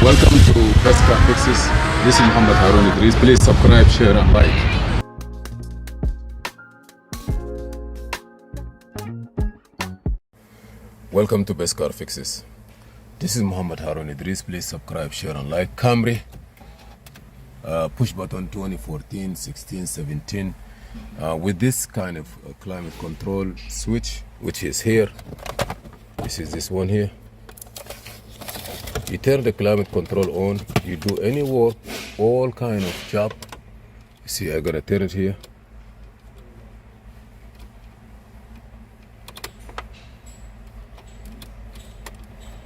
Welcome to Best Car Fixes. This is Mohamed Harun Idris. Please subscribe, share and like. Welcome to Best Car Fixes. This is Mohamed Harun Idris. Please subscribe, share and like. Camry, push button 2014, 16, 17. With this kind of climate control switch, which is here. This is this one here. You turn the climate control on, you do any work, all kind of job. You see, I'm gonna turn it here.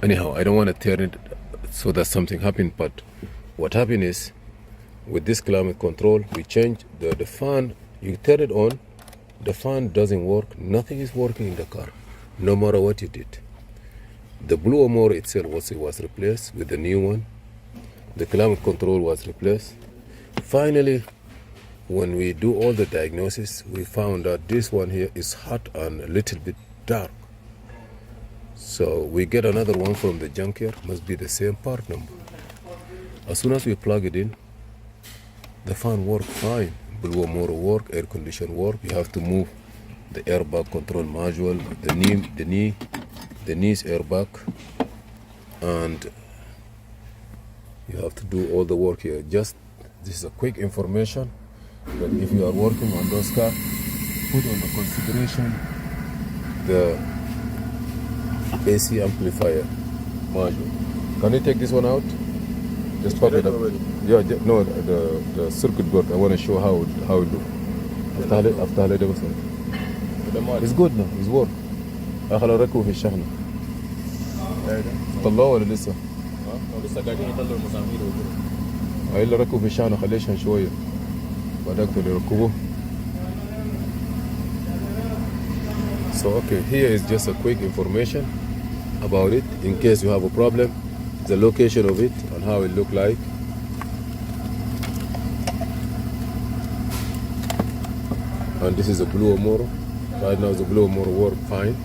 Anyhow, I don't want to turn it so that something happened, but what happened is, with this climate control, we change the fan. You turn it on, the fan doesn't work, nothing is working in the car, no matter what you did. The blue motor itself was replaced with the new one. The climate control was replaced. Finally, when we do all the diagnosis, we found out this one here is hot and a little bit dark. So we get another one from the junkyard, must be the same part number. As soon as we plug it in, the fan works fine. Blue motor work, air condition work. You have to move the airbag control module, the knees airbag, and you have to do all the work here. Just this is a quick information that if you are working on those cars, put on the consideration the AC amplifier module. Can you take this one out? Just pop it up. Yeah, no, the circuit board. I want to show how it looks. It's good now. It's work. اخر ركبوا في الشحنة. طلعوه ولا لسه؟ لسه قاعدين يطلعوا المسامير وكده. هاي اللي ركبوا في الشحنة خليشها شوية. بعدك اللي يركبوه. So okay, here is just a quick information about it in case you have a problem, the location of it and how it look like. And this is a blue motor. Right now the blue motor work fine.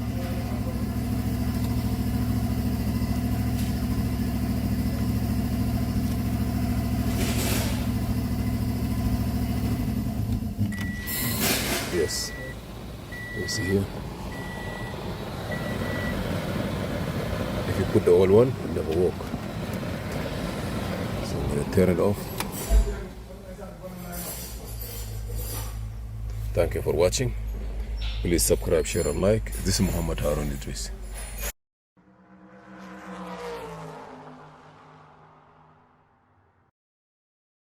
Yes, you see here. If you put the old one, it never work. So I'm gonna turn it off. Thank you for watching. Please subscribe, share and like. This is Mohamed Harun Idris.